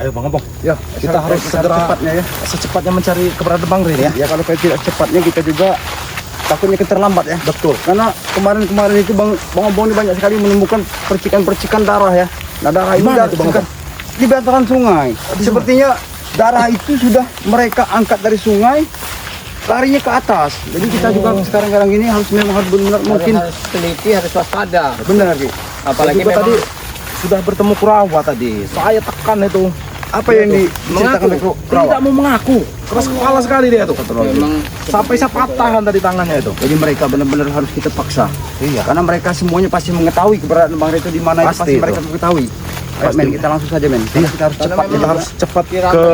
Ayo Bang Opong. Ya, kita harus segera secepatnya mencari keberadaan Bang Rin ya. Ya, kalau tidak cepatnya kita juga takutnya kita terlambat ya. Betul. Karena kemarin itu Bang Opong ini banyak sekali menemukan percikan-percikan darah ya. Nah, darah ini Mana itu, Bang Opong? di bantaran sungai. Sepertinya darah itu sudah mereka angkat dari sungai, larinya ke atas. Jadi kita juga sekarang ini harus benar-benar mungkin harus teliti, harus waspada. benar Ki. Apalagi Juga memang tadi sudah bertemu Kurawa tadi. Saya tekan itu. Apa yang diceritakan oleh Kurawa? Tidak mau mengaku. Keras kepala sekali dia tuh. memang Sampai saya patahkan tadi tangannya itu. Jadi mereka benar-benar harus kita paksa. Iya. Karena mereka semuanya pasti mengetahui keberadaan Bang Rin itu di mana, itu Pasti pasti itu. mereka mengetahui. Ayo men, kita langsung saja men. Karena kita harus cepat, Kita harus cepat kira ke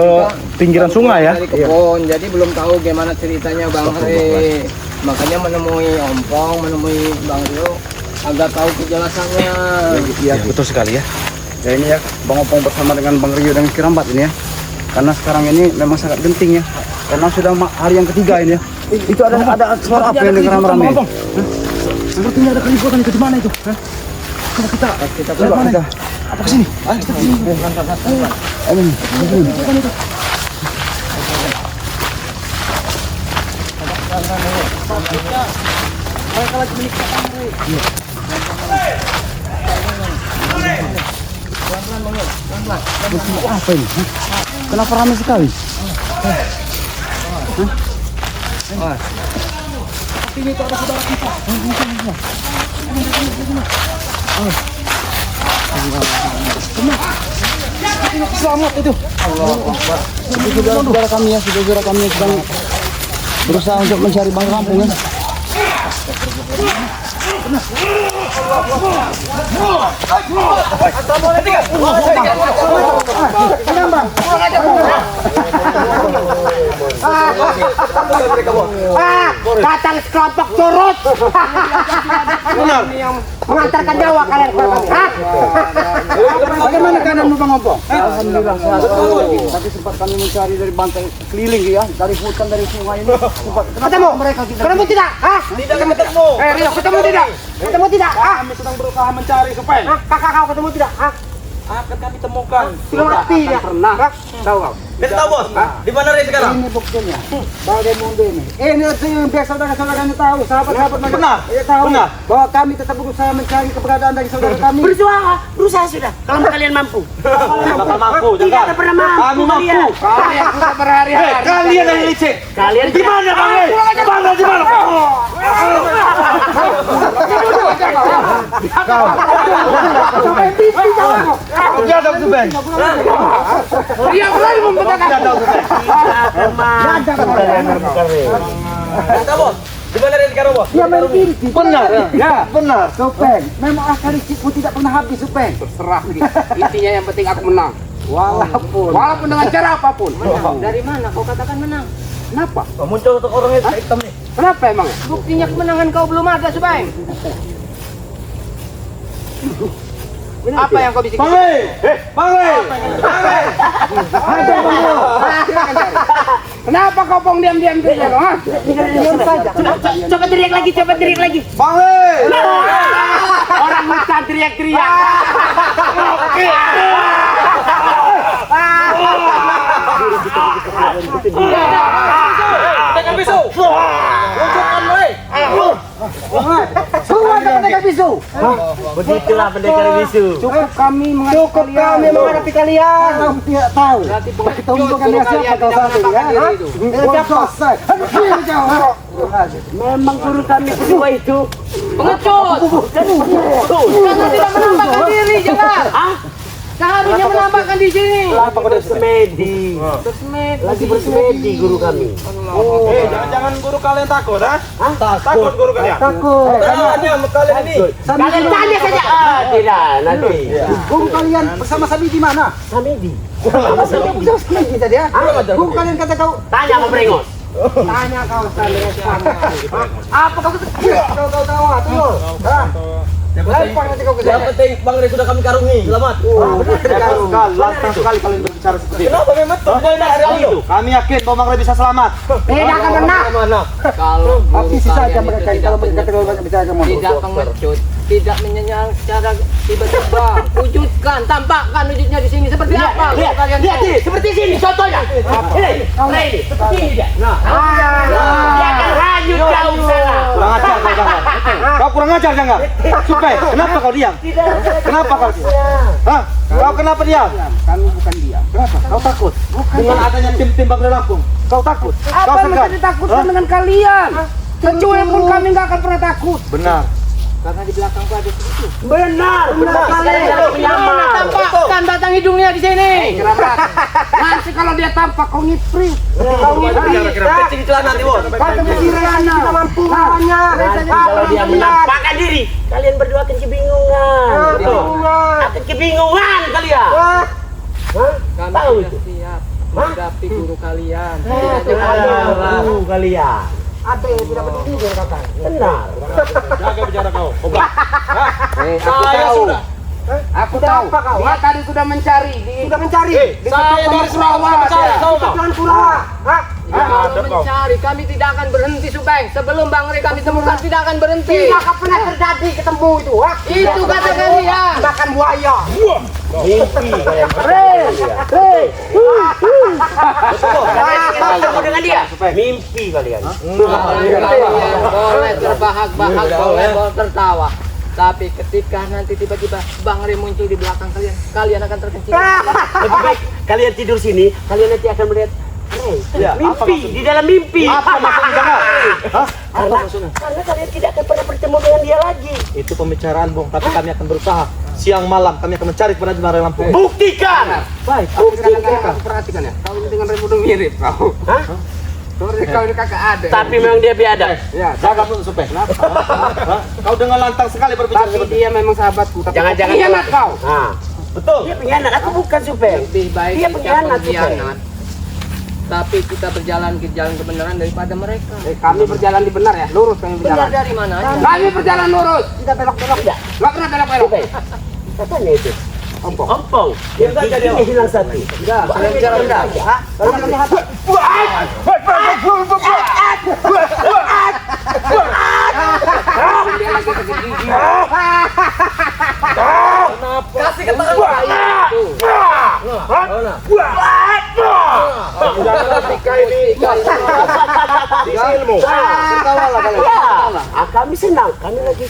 pinggiran sungai ya. dari kebun, jadi belum tahu gimana ceritanya Bang Re. Makanya menemui Ompong, menemui Bang Rio, agar tahu kejelasannya. Iya, Betul sekali ya. ya ini ya Bang Opong bersama dengan Bang Rio dan Kirambat ini ya. Karena sekarang ini memang sangat genting ya. Karena sudah hari yang ketiga ini ya. Itu ada suara apa yang dengar rame-rame? Sepertinya ada keributan itu di mana itu? Coba kita Coba kita. apa ke sini? Ayo kita sini. Ayo, men. Mereka lagi menikah Bang Re. Apa ini? Hah? Kenapa ramai sekali? Ini itu ada saudara kita. Selamat itu. Saudara kami ya, saudara kami yang sedang berusaha untuk mencari Bang Kampung ya. Datang sekelompok turut mengantarkan nyawa kalian kepada kami. Bagaimana keadaanmu Bang Opong? Alhamdulillah sehat. Tadi sempat kami mencari dari bantai keliling ya, dari hutan, dari sungai ini. Ketemu mereka, ketemu tidak? Tidak ketemu. Rio, ketemu tidak? Ketemu tidak? Kami sedang berusaha mencari supaya Kakak kau ketemu tidak? akan kami temukan. Sudah mati ya? Pernah. Tahu kau? Kita tahu bos. Di mana Re sekarang? Ini buktinya. Bagai mundo ini. Ini yang biar saudara-saudaranya tahu, sahabat-sahabat mereka. Benar. Ya, tahu. Benar. Bahwa kami tetap berusaha mencari keberadaan dari saudara kami. Berusaha sudah. Kalau kalian mampu. Bapak mampu, Tidak ada pernah mampu. Kami mampu. Kalian sudah berhari-hari. Kalian yang licik. Kalian Di mana Bang Re? Bang di mana? Dia tahu tuh Ben. Dia berani membentangkan. Kita bos. Di mana Re sekarang bos? Dia main binti. Benar. Ya, benar. Supeng. Memang akarisiku tidak pernah habis, Supeng. Terserah. Intinya yang penting aku menang. Walaupun dengan cara apapun. Dari mana kau katakan menang? Kenapa? Muncul untuk orang hitam nih. Kenapa emang? Buktinya kemenangan kau belum ada, Subeng. Apa yang kau bisikin? Bang Re. Bang Re. Kenapa kau pong diam-diam saja? Diam saja. Coba teriak lagi. Bang Re. Orang hutan teriak-teriak. Tekan pisau. Luncurkan Re. Semua pendekar bisu. Begitulah pendekar bisu. Cukup kami menghadapi kalian. Kamu tidak tahu. Tunggu kami siapa kau satu ya? Selesai. Memang guru kami kedua itu Pengecut. Karena tidak menambahkan diri, jangan. Seharusnya menambahkan di sini. apa kau semedi. Lagi bersemedi guru kami. Jangan guru kalian takut, ha? Takut guru kalian. Takut. Tanya kalian ini. Kalian tanya saja. Tidak, nanti. Guru kalian bersama Sami di mana? Samedi. Bersama Samedi tadi ya? Guru kalian kata kau. Tanya sama Brengos. Tanya kau sekali sama. Apa kau tahu tuyul? Lempar nanti kau ke Yang sana. penting Bang Re sudah kami karungi. Selamat. Lantas sekali kalian berbicara seperti itu. Kenapa memang benar hari itu? Kami yakin bahwa Bang Re bisa selamat. Tidak akan pernah. Mana? Kalau Habisi saja mereka kalau mereka terlalu banyak bicara kamu. tidak pengecut, tidak menyerang secara tiba-tiba. Wujudkan, tampakkan wujudnya di sini seperti apa? Kalian Lihat ini, seperti sini contohnya. Ini, seperti ini dia. Nah, dia akan hanyut jauh sana. Kurang ajar kau Janggar. Kau kurang ajar Janggar. Supaya, kenapa kau diam? Kenapa kau diam? Hah? Kau kenapa diam? Kami bukan diam. Kenapa? Kau takut? Dengan adanya tim-tim Bangre Lampung. Kau takut? Apa Kau yang segan? menjadi takutkan dengan kalian? Kecuali pun kami nggak akan pernah takut. Benar. karena di belakangku ada segitu. Benar sekali. Tampakkan batang hidungnya di sini. Kerabat. Nanti kalau dia tampak kau ngiprit. Kecing celana nanti bos. Kau kesirana. Kita mampu lawannya. Kalau dia menampakkan diri, kalian berdua akan kebingungan. Akan kebingungan kalian. Kami Tahu sudah itu? siap menghadapi guru kalian. Tahu kalian. Ada yang tidak berdiri kata. Benar. Jaga bicara kau. Obat. Saya sudah. Aku tahu. Dia tadi sudah mencari. Sudah mencari. Saya dari semalam mencari. Tahu kau? Jangan kurang. Kalau mencari, kami tidak akan berhenti, Subeng. Sebelum Bang Rey kami temukan, tidak akan berhenti. Tidak akan pernah terjadi ketemu itu. Itu kata kalian. Makan buaya. Mimpi kalian. Ketemu dengan dia. Mimpi kalian. Kalian boleh terbahak-bahak, boleh tertawa. Tapi ketika nanti tiba-tiba Bang Rey muncul di belakang kalian, kalian akan terkencing. Lebih baik kalian tidur sini, kalian nanti akan melihat mimpi di dalam mimpi. Apa maksudnya? Hah? Karena kalian tidak akan pernah bertemu dengan dia lagi. Itu pembicaraan Bung, tapi kami akan berusaha. Siang malam kami akan mencari kepada Bangre Lampung. Buktikan. Baik. Aku perhatikan ya. Kau ini dengan Raimundo mirip kau. Hah? Kau ini kakak ada. Tapi memang dia biadab. Ya, Jaga pun supaya. Kau dengan lantang sekali berbicara tapi seperti dia memang sahabatku. Tapi Jangan-jangan pengkhianat kau. Nah, betul. dia pengkhianat. Aku bukan super. Lebih baik Dia kita pengkhianat, pengkhianat. Tapi kita berjalan ke jalan kebenaran daripada mereka. Kami berjalan di benar ya, lurus kami Benar berjalan. dari mana aja? Kami berjalan lurus. Tidak belok-belok ya. Nggak pernah belok-belok. Katanya itu. Ompong. Ompong. Yang giginya hilang satu. Sudah, saya bicara udah. Hah? Kalau melihat dia lagi sakit gigi. Kasih ketahuan itu. Ketika ini ilmu. Ketawalah kalian. Ketawalah. Kami senang. Kami lagi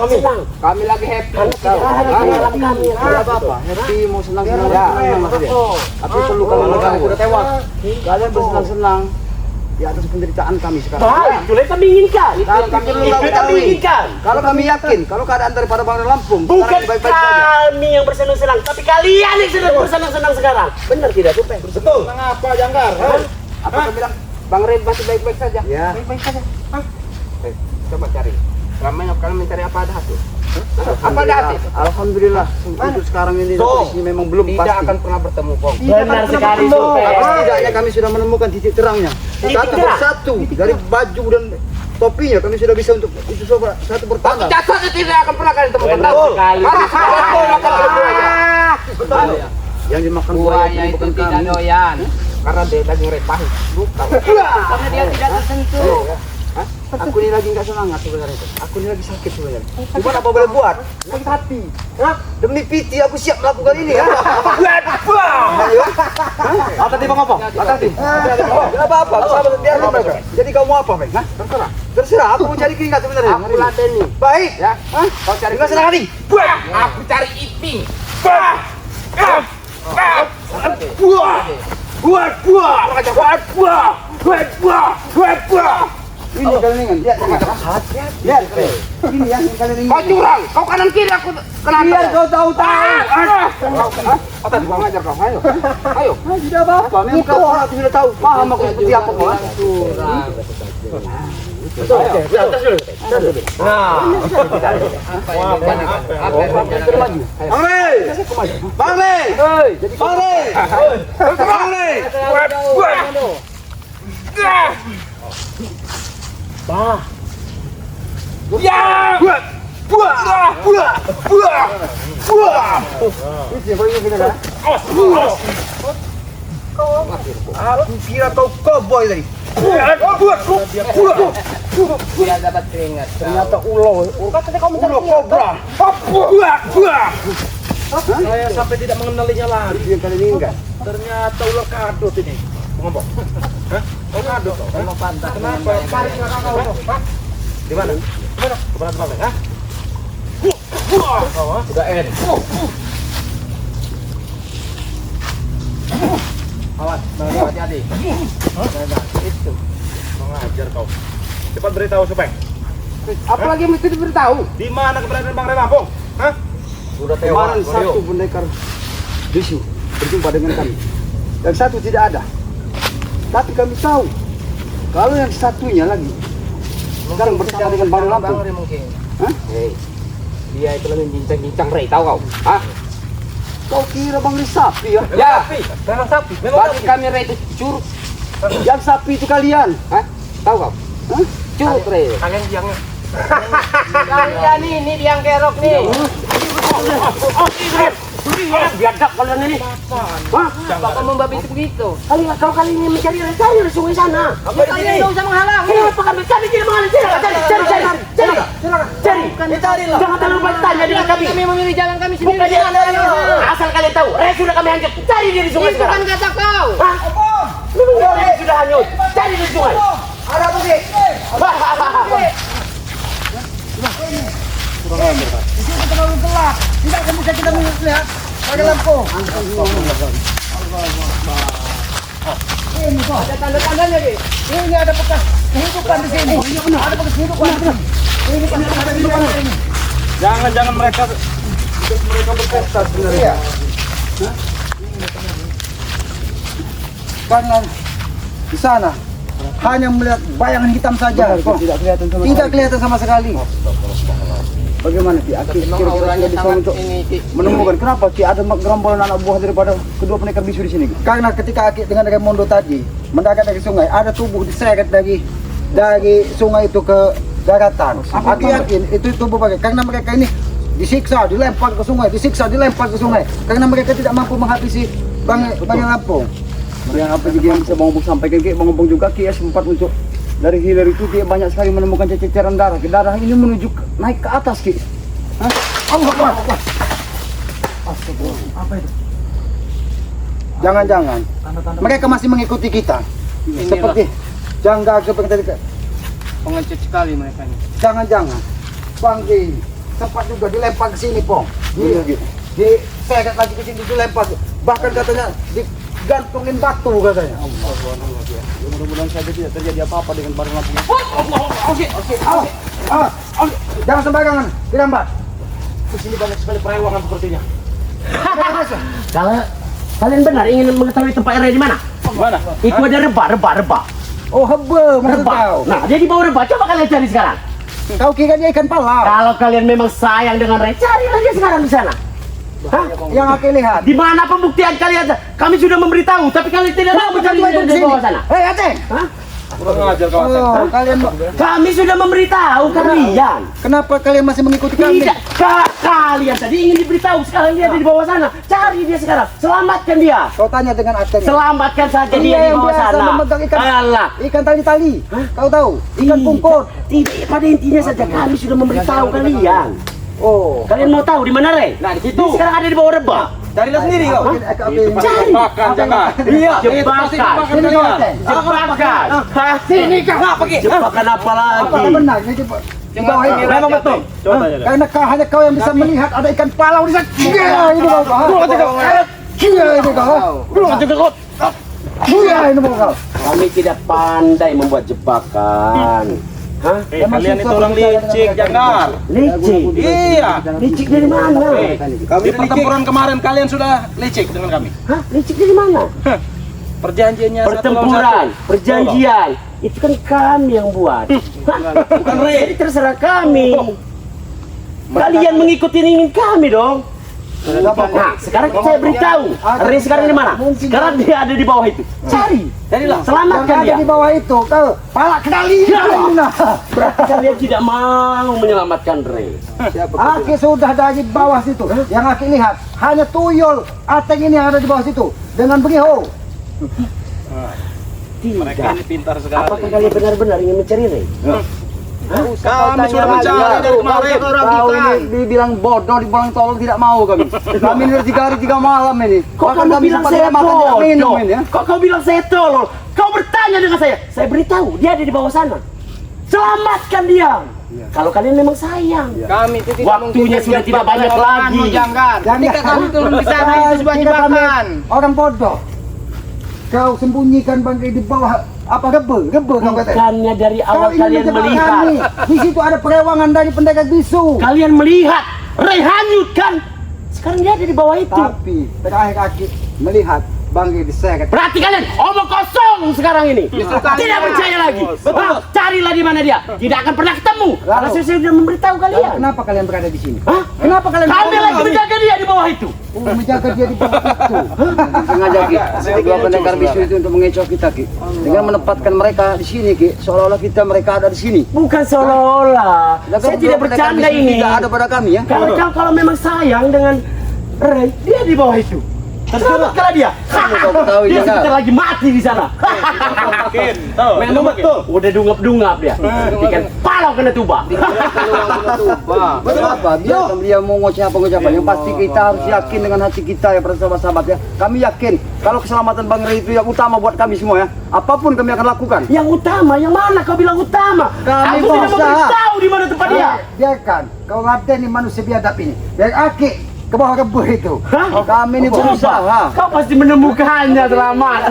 senang. Kami lagi happy. Kita lagi dalam kami. Tidak apa-apa, happy mau senang-senang ya. Tapi perlu kalian tahu. Udah tewas. Kalian bersenang-senang di atas penderitaan kami sekarang. Baik, itu yang kami inginkan. Tapi perlu Itu yang kami ketahui. inginkan. Kalau kami yakin, kalau keadaan daripada Bangre Lampung Bukan sekarang baik-baik saja. kami yang bersenang-senang, tapi kalian yang sedang bersenang-senang sekarang. Benar tidak, Supeng? Betul. Mengapa Janggar? Apa kau bilang? Bang Red masih baik-baik saja. Ya. Baik-baik saja. Coba cari. Ramai kalian mencari apa ada hasil? Apa ada hasil? Alhamdulillah untuk sekarang ini posisinya memang belum Tidak pasti. akan pernah bertemu, Pong. Benar sekali, Tapi Supeng. setidaknya kami sudah menemukan titik terangnya. Titik Satu terang. persatu dari baju dan topinya kami sudah bisa untuk itu satu Satu bertanda. jasad tidak akan pernah kalian temukan. Benar sekali. Kami sudah makan buaya. Betul. Yang dimakan Buaya itu bukan tidak kami. doyan. Karena dia daging repahit. Bukan. Karena dia tidak tersentuh. Aku ini lagi nggak semangat sebenarnya. Aku ini lagi sakit sebenarnya. Cuma apa boleh buat? Sakit hati. Hah? Demi Piti aku siap melakukan ini ya. Ayo. Tadi bang apa? Tadi. Kenapa apa? Sahabat biar mereka. Jadi kamu apa, Bang? Hah? Terserah. Terserah. Aku mau cari keringat sebenarnya. Aku ladeni. Baik. Ya. Kau cari nggak senang hati. Aku cari iping. Ini kalian ingat? Lihat. Ini yang kalian ingat. Kau curang. Kau kanan kiri aku kena. Biar kau tahu. Tadi bang ajar kau. Ayo. Ayo. Tidak apa-apa. Memang kau sudah tahu. Paham aku seperti apa kau. Nah, Apa yang rencanakan? Apa yang rencanakan? Bang Rey! Bang Rey! Bang Rey! Bang Rey! bah. Itu yang paling penting kan? Kau Aku kira kau cowboy tadi. Dia dapat keringat. Ternyata ulo. Katanya kau mencari Ulo kobra. Saya sampai tidak mengenalinya lagi. Itu yang kali ini enggak. Ternyata ular kadut ini. Ngomong. Hah? Kau kadut toh? Mau pantas. Kenapa? Cari kakak kau. Hah? Di mana? Di mana? Keberat mana? Hah? Udah N. Awas, hati-hati. Itu. Mengajar kau. Cepat beritahu Supeng. Apalagi yang mesti diberitahu. Di mana keberadaan Bang Ray Lampung? Hah? Udah Kemarin tewas. satu pendekar bisu berjumpa dengan kami. Yang satu tidak ada. Tapi kami tahu kalau yang satunya lagi sekarang bersama dengan Bang Lampung. Ray mungkin. Hah? Hei, dia itu lagi bincang-bincang Ray, tahu kau? Hah? Kau kira Bang Ray sapi ya? Ya, Memang sapi. bagi kami Ray itu curug. Yang sapi itu kalian. Hah? Tahu kau? Hah? Curug Ray. Kalian biangnya. Kalian ini biang kerok nih. Biadab kalian ini. Hah? Bapak membabi begitu. Kali ini mencari di sungai sana. Kalian tidak usah menghalang. Kenapa kami tidak mengalir? Cari. Jangan terlalu banyak tanya dengan kami. Kami memilih jalan kami sendiri. Bukan jalan. Asal kalian tahu, Ray sudah kami hancur. Cari dia di sungai Itu kan sekarang. kata kau. Hah? Memang Ray sudah hanyut. Cari di sungai. Ada apa sih? Terlalu gelap. Tidak akan bisa kita melihat. Pakai lampu. Ada tanda-tandanya, Ki. Ini ada bekas kehidupan di sini. Ada bekas kehidupan. Ini ada kehidupan di sini. Jangan mereka berpesta sebenarnya. Iya. Karena di sana hanya melihat bayangan hitam saja. Tidak kelihatan sama sekali. Bagaimana Ki? Memang auranya Bisa sangat untuk ini, Ki. menemukan kenapa Ki ada gerombolan anak buah daripada kedua pendekar bisu di sini? Karena ketika Aki dengan Mondo tadi mendarat dari sungai, ada tubuh diseret dari sungai itu ke daratan. Aki yakin itu tubuh mereka karena mereka ini disiksa, dilempar ke sungai, karena mereka tidak mampu menghabisi Bang Lampung. Yang apa juga yang bisa Bang Lampung sampaikan Ki, Bang Lampung juga Ki sempat untuk dari hilir itu dia banyak sekali menemukan ceceran darah. Darah ini menuju naik ke atas Ki. Hah? Allah Akbar. Astagfirullah. Apa itu? Jangan-jangan mereka masih mengikuti kita. Seperti janggal seperti tadi. Pengecut sekali mereka ini. Jangan-jangan Bang ini sempat juga dilempar ke sini, Pong. Diseret lagi ke sini dilempar. Bahkan katanya digantungin batu katanya. Mudah-mudahan saja tidak terjadi apa-apa dengan Bang Lampung. Jangan sembarangan, dirambat. Di sini banyak sekali perewangan sepertinya. Kalau kalian benar ingin mengetahui tempat Ray di mana? Mana? Itu ada rebah. Oh, hebe, maksud Rebah. kau. Nah, dia di bawah rebah. Coba kalian cari sekarang. Kau kira dia ikan palau? Kalau kalian memang sayang dengan Ray, carilah dia sekarang di sana. Hah? Yang aku lihat. Di mana pembuktian kalian? Kami sudah memberitahu, tapi kalian tidak mau mencari dia di bawah sana. Hei, Aceh. Hah? Kurang ajar kau. Oh, kalian Kami sudah memberitahu kalian. kenapa kalian masih mengikuti kami? Tidak, kalian tadi ingin diberitahu, sekarang dia ada di bawah sana. Cari dia sekarang, selamatkan dia. Kau tanya dengan Aceh. Selamatkan saja dia Dia di yang bawah biasa sana. memegang Alah. ikan tali-tali. Kau tahu? Ikan pungkut. Tidak, pada intinya saja kami sudah memberitahu kalian. Oh. Kalian mau tahu di mana Ray? Nah, di situ. Dia sekarang ada di bawah rebah. Carilah sendiri kau. Cari. Makan jangan. Iya, Jebakan. Sini kau, Aceh. Jebakan. Hah? Sini kau. Apa, Ki? Jebakan apa lagi? Apakah benar? Ini di bawah ini. Memang betul. Coba tanya. Karena hanya kau yang bisa melihat ada ikan palau di sana. Iya, ini kau. Iya, ini kau. Belum juga kau. Iya, ini kau. Kami tidak pandai membuat jebakan. Hah? Kalian itu orang licik, jangan. Licik. Iya. Licik dari mana? Di pertempuran kemarin kalian sudah licik dengan kami. Hah? Licik dari mana? Perjanjiannya Pertempuran, perjanjian. Itu kan kami yang buat. Bukan Ray. Jadi terserah kami. Kalian mengikuti ingin kami dong. Nah, sekarang saya beritahu, Ray sekarang di mana? Sekarang dia ada di bawah itu. Cari, Carilah. selamatkan Yang ada dia. di bawah itu, kau palak kendali. Berarti kalian tidak mau menyelamatkan Ray. Aki sudah dari bawah situ. Yang Aki lihat hanya tuyul Ateng ini yang ada di bawah situ dengan beriho. Tidak. ini pintar sekali. Apakah kalian benar-benar ingin mencari Ray? Kami sudah mencari dari kemarin. Kau ini dibilang bodoh, dibilang tolong, tidak mau kami. Kami ini 3 hari 3 malam ini. Kok Bahkan kamu kami bilang sempat saya tidak makan, tidak minum bodoh? ini ya. Kok kau bilang saya tolol? Kau bertanya dengan saya. Saya beritahu, dia ada di bawah sana. Selamatkan dia. Kalau kalian memang sayang. Kami itu tidak Waktunya sudah tidak banyak lagi. Janggar. Ketika kami turun di sana itu sebuah jebakan. Orang bodoh. Kau sembunyikan bangkai di bawah apa gebe kau kata. Bukannya dari awal Kau ingin kalian menjebak melihat. kami. Di situ ada perewangan dari pendekar bisu. Kalian melihat Ray hanyut kan? Sekarang dia ada di bawah itu. Tapi terakhir kaki melihat bangkai diseret. Berarti kalian omong kosong sekarang ini. Tidak percaya lagi. Carilah di mana dia. Tidak akan pernah ketemu. Karena saya sudah memberitahu kalian. Kenapa kalian berada di sini? Hah? Kenapa kalian Kami lagi menjaga dia di bawah itu. menjaga dia di bawah itu? Sengaja Ki, kedua pendekar bisu itu untuk mengecoh kita Ki. Dengan menempatkan mereka di sini Ki, seolah-olah mereka ada di sini. Bukan seolah-olah. Saya tidak bercanda ini. Tidak ada pada kami ya. Kalau memang sayang dengan Ray, dia di bawah itu. Selamatkanlah dia. Kau ketahui Dia Janggar. sebentar lagi mati di sana. Mungkin. Memang betul. Udah dungap-dungap dia. Ikan palau kena tuba. Betul apa? Biarkan dia mau ngoceh apa yang pasti kita harus yakin dengan hati kita ya para sahabat-sahabat ya. Kami yakin kalau keselamatan Bang Ray itu yang utama buat kami semua ya. Apapun kami akan lakukan. Yang utama, yang mana kau bilang utama? Kami Aku tidak berusaha. memberitahu di mana tempat dia. Biarkan kau ngadeni manusia biadab ini. Biar aki ke bawah kebun itu. Hah? Kami ini berusaha. Kau pasti menemukannya, selamat.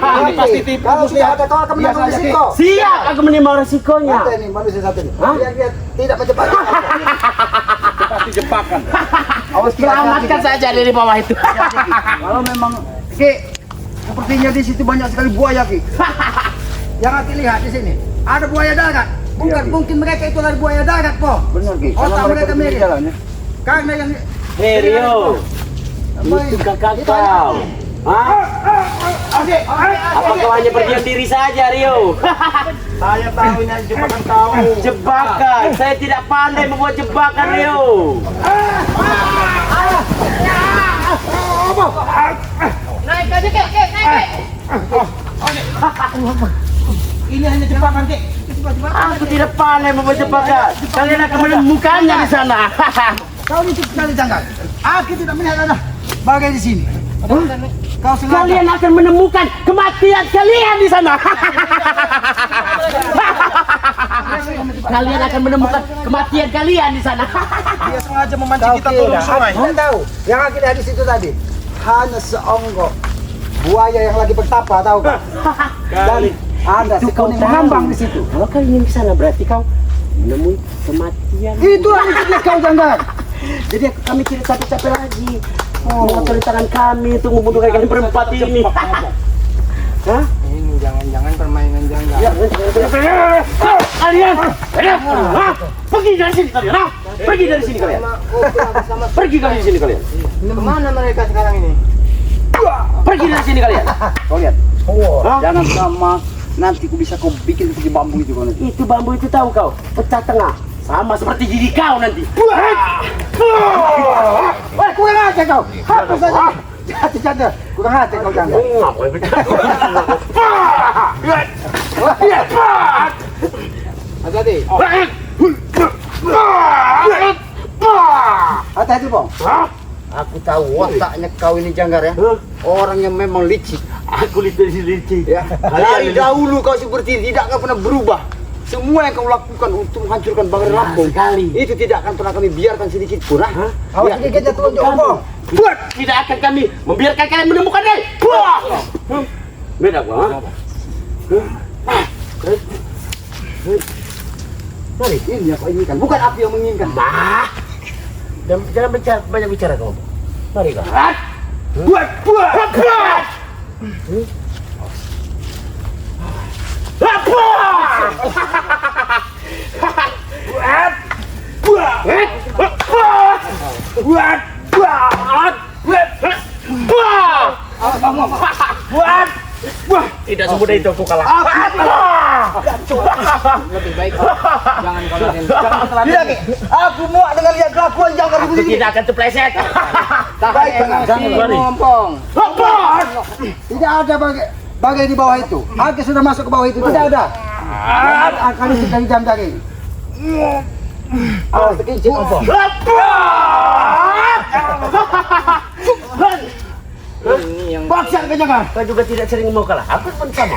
Ini pasti tipu. Kau lihat kau akan menanggung risiko. Siap, aku menimba resikonya. Ada ini manusia satu ini. Hah? Biar tidak menjebak. Pasti jebakan. Awas Selamatkan saja dari bawah itu. Kalau memang Ki, sepertinya di situ banyak sekali buaya Ki. Yang aku lihat di sini ada buaya darat. Bukan mungkin mereka itu dari buaya darat kok. Benar Ki. Otak Karena mereka di mirip. jalan ya. Karena yang Hei Rio, itu kakak kau. Hah? Apa kau hanya berdiam diri saja Rio? Saya tahu ini jebakan kau. Jebakan, saya tidak pandai membuat jebakan Rio. Naik aja kek, naik. ini hanya jebakan kek. Aku tidak pandai membuat jebakan. Kalian akan menemukannya di sana. Kau ini sekali jangan. Aku tidak melihat ada bagai di sini. Kau sengaja. Kalian akan menemukan kematian kalian di sana. Kalian akan menemukan kematian kalian di sana. Dia sengaja memancing kita turun sungai. Kau tahu yang aku lihat di situ tadi hanya seonggok buaya yang lagi bertapa, tahu kau? Dan ada Itu kau sekuning tahu. mengambang di situ. Kalau kau ingin ke sana berarti kau menemui kematian. Itu yang ikut kau jangan. Jadi kami tidak capek-capek lagi mengatur tangan kami untuk membunuh kalian berempat ini. Hah? Ini jangan-jangan permainan janggal. Kalian, hah? Pergi dari sini kalian, hah? Pergi dari sini kalian. Pergi dari sini kalian. Kemana mereka sekarang ini? Pergi dari sini kalian. Kau lihat. Hah? Jangan sama nanti ku bisa kau bikin seperti bambu itu kau nanti. Itu bambu itu tahu kau, pecah tengah. Sama seperti gigi kau nanti. Wah, kurang aja kau. Hapus saja. Jatuh-jatuh. Kurang aja kau jangan. Hati-hati. Hati-hati Bang. Aku tahu otaknya kau ini Janggar ya. Orang yang memang licik. Aku licik. Ya. Dari dahulu kau seperti ini, tidak akan pernah berubah. Semua yang kau lakukan untuk menghancurkan Bang Ray Lampung sekali. itu tidak akan pernah kami biarkan sedikit pun. Awas sedikit jatuh tunjuk ombong. Tidak akan kami membiarkan kalian menemukan dia. Beda gua. Mari, ini yang kau inginkan, bukan aku yang menginginkan. Dan jangan banyak bicara kau. Mari kau. Tidak semudah itu aku kalah. Lebih baik jangan kau laden. Tidak, Ki. Aku muak dengan lihat kelakuan Janggar Aku begini. tidak akan terpleset. Tahan emosi, Ompong. Tidak ada bagai di bawah itu. Aki sudah masuk ke bawah itu, tidak ada. Akan itu dari jam daging. Awas terkincit Ompong. Ini yang Baksa ke jangan. Kau juga tidak sering mau kalah. Aku pun sama.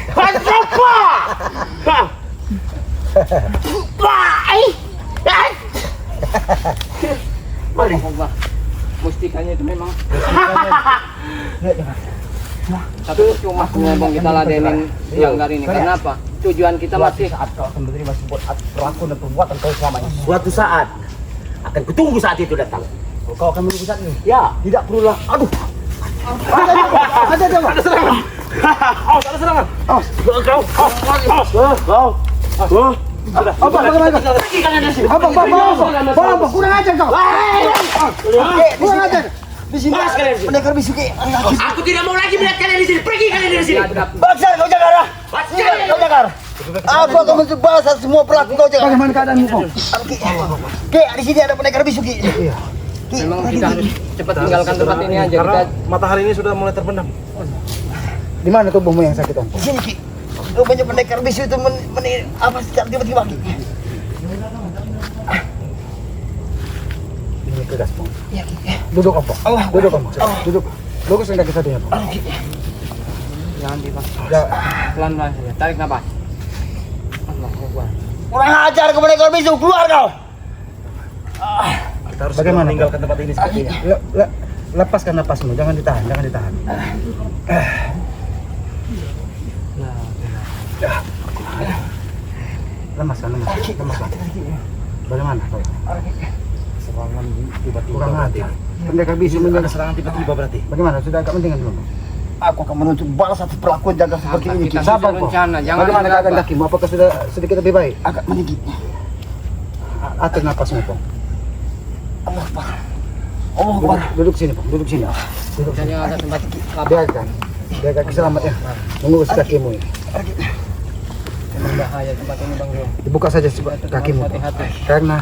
Mari. Mustikanya itu memang. Tapi cuma ngomong kita ladenin langgar ini. Karena apa? Tujuan kita masih Saat kau akan menerima sebuah perlakuan dan perbuatan kau selamanya. Suatu saat akan kutunggu saat itu datang. Kau akan menunggu saat ini. Ya. Tidak perlulah. Aduh. Ada serangan. Ada serangan. Kau. Apa bagaimana? Pergi kalian dari sini. Apa kurang ajar kau. Kurang ajar. Di sini Mas kalian di sini. pendekar bisuki. Aku tidak mau lagi melihat kalian di sini. Pergi kalian dari sini. Baksa kau jaga. Kau jaga. Aku akan membahas semua pelaku kau jaga. Bagaimana keadaanmu kau? Ke di sini ada pendekar bisuki. Iya. memang kita harus cepat tinggalkan tempat ini aja. Karena Kita matahari ini sudah mulai terbenam. Di mana tubuhmu yang sakit om? Di sini Ki. Rupanya pendekar bisu itu apa secara tiba-tiba Ki. Ini kegas om. Iya Ki. Duduk om. Duduk om. Duduk. Luruskan kaki saja om. jangan dipas. Ya. Pelan-pelan saja. Tarik nafas. Allahu Akbar. Kurang ajar ke pendekar bisu, keluar kau. Kita harus Bagaimana meninggalkan tempat ini sepertinya. Lepaskan napasmu, jangan ditahan, jangan ditahan. Lemaskan. Bagaimana kau? Serangan tiba-tiba Kurang berarti. ajar. Pendekar bisu Ada menjaga. serangan tiba-tiba berarti. Bagaimana? Sudah agak mendingan belum? Aku akan menuntut balas atas perlakuan jaga seperti ini Ki. Kita Sabar sudah kok. rencana, jangan Bagaimana keadaan gegabah. kakimu? Apakah sudah sedikit lebih baik? Agak meninggi. Atur napasmu, Pong. Allah Akbar. Allah Akbar. Duduk sini, Pong. Duduk sini. Duduk Dan sini. yang ada tempat lapar. Biarkan kaki selamat ya. Mengurus kakimu ya. Memang bahaya tempat ini Bang Bro. Dibuka saja kakimu. Pong. Hati-hati. Karena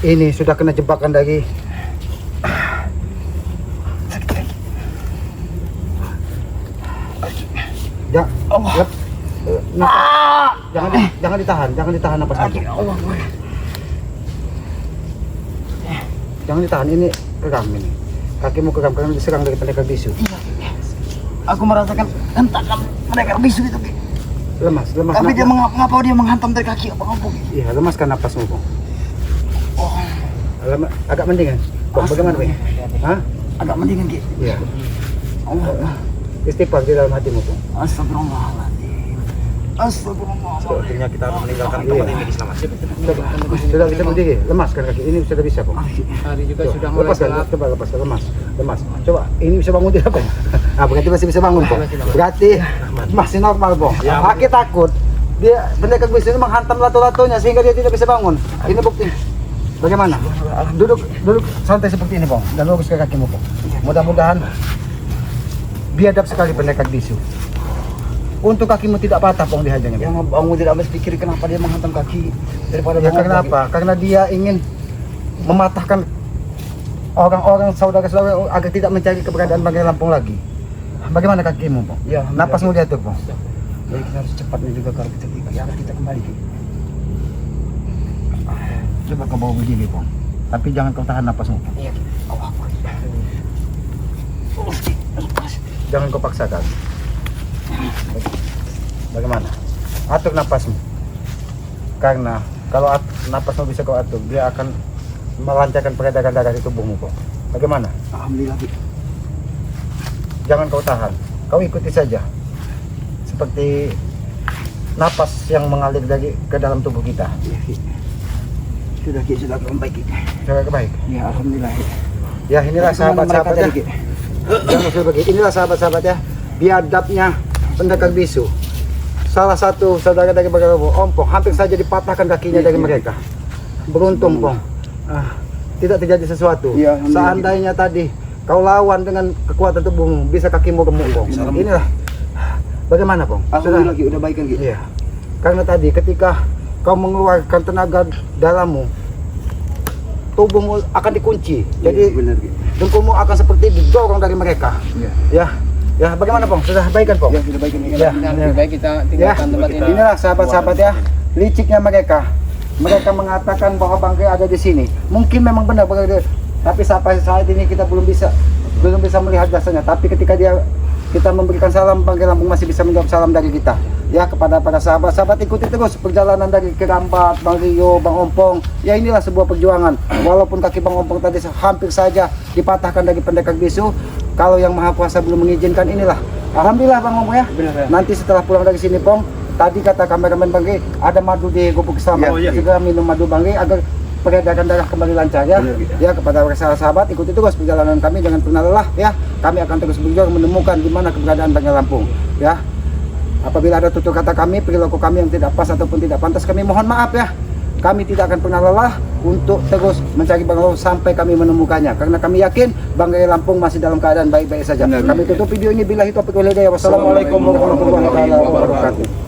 ini sudah kena jebakan dari jangan ditahan napas kamu. Jangan ditahan, ini kegam ini. Kakimu kegam karena diserang dari pendekar bisu. Aku merasakan hentakan pendekar bisu itu Ki. Lemas. Tapi dia mengapa dia menghantam dari kaki apa Pong? Iya, lemaskan napasmu, Pong. Agak mendingan. Pong, bagaimana, Pong? Hah? Agak mendingan Ki. Iya. Allah. Istighfar di dalam hatimu, Pong. Astagfirullahaladzim. Astagfirullahaladzim. Sepertinya kita harus meninggalkan tempat ini Selamat. Sudah bisa berdiri, lemaskan kaki. Ini sudah bisa, Pong. Hari juga Coba, sudah mulai lepaskan, gelap. coba lepaskan, lemas. Coba, ini bisa bangun tidak, Pong? Ah, berarti masih bisa bangun, Pong. Berarti masih normal, Pong. Aki takut. Dia pendekar bisu ini menghantam lato-latonya sehingga dia tidak bisa bangun. Ini bukti. Bagaimana? Duduk santai seperti ini, Pong. Dan luruskan kakimu, Pong. Mudah-mudahan biadab sekali pendekar bisu. Untuk kakimu tidak patah, Pong, dihajanya. Yang bangun tidak habis pikir kenapa dia menghantam kaki daripada Ya bangun karena lagi. apa? Karena dia ingin mematahkan orang-orang saudara-saudara agar tidak mencari keberadaan Bangkai Lampung lagi. Bagaimana kakimu, Pong? Ya, Napasmu diatur, Pong. jadi kita harus cepatnya juga kalau kita kita kembali Ki. Coba kau bawa berdiri, Pong. Tapi jangan kau tahan napasmu, Pong. Iya Ki. Allah Akbar. Jangan kau paksakan. Bagaimana? Atur napasmu. Karena kalau napasmu bisa kau atur, dia akan melancarkan peredaran darah di tubuhmu, Pong. Bagaimana? Alhamdulillah Ki. Jangan kau tahan. Kau ikuti saja. Seperti napas yang mengalir dari ke dalam tubuh kita. Iya Ki. Sudah Ki, sudah baik Ki. Cara baik. Ya Alhamdulillah. Ya inilah sahabat-sahabat ya. Tadi, Ki. Jangan sudah bagi. Inilah sahabat-sahabat ya. Biadabnya pendekar bisu. Salah satu saudara dari Bangkai Om Pong hampir saja dipatahkan kakinya dari mereka. Beruntung, Pong. Tidak terjadi sesuatu. Ya, alhamdulillah. Seandainya tadi kau lawan dengan kekuatan tubuhmu, bisa kakimu gemuk, Pong. Inilah. Bagaimana, Pong? Alhamdulillah Ki, udah baik kan Ki. Iya. Karena tadi ketika kau mengeluarkan tenaga dalammu, tubuhmu akan dikunci. Jadi benar Ki. dengkulmu akan seperti didorong dari mereka. Ya, bagaimana Pong? Sudah baikan Pong? Ya, sudah baikan. Ya, Lebih baik kita tinggalkan tempat ini. inilah sahabat-sahabat ya, liciknya mereka. Mereka mengatakan bahwa bangkai ada di sini. Mungkin memang benar bangkai, tapi sampai saat ini kita belum bisa melihat jasanya. Tapi ketika kita memberikan salam, Bangkai Lampung masih bisa menjawab salam dari kita. Ya, kepada para sahabat-sahabat, ikuti terus perjalanan dari Kerambat, Bang Rio, Bang Ompong. Ya, inilah sebuah perjuangan. Walaupun kaki Bang Ompong tadi hampir saja dipatahkan dari pendekar bisu, kalau Yang Maha Kuasa belum mengizinkan, inilah. Alhamdulillah Bang Ompong ya. Nanti setelah pulang dari sini Pong, tadi kata kameramen Bangkai ada madu di gubuk sama. Segera minum madu Bangkai agar peredaran darah kembali lancar ya. Ya, kepada para sahabat, ikuti terus perjalanan kami, jangan pernah lelah ya. Kami akan terus berjuang menemukan di mana keberadaan Bangkai Lampung ya. Apabila ada tutur kata kami, perilaku kami yang tidak pas ataupun tidak pantas, kami mohon maaf ya. Kami tidak akan pernah lelah untuk terus mencari Bangkai Lampung sampai kami menemukannya, karena kami yakin Bangkai Lampung masih dalam keadaan baik-baik saja. Kami tutup video ini billahi taufiq wal hidayah. Wassalamualaikum warahmatullahi wabarakatuh.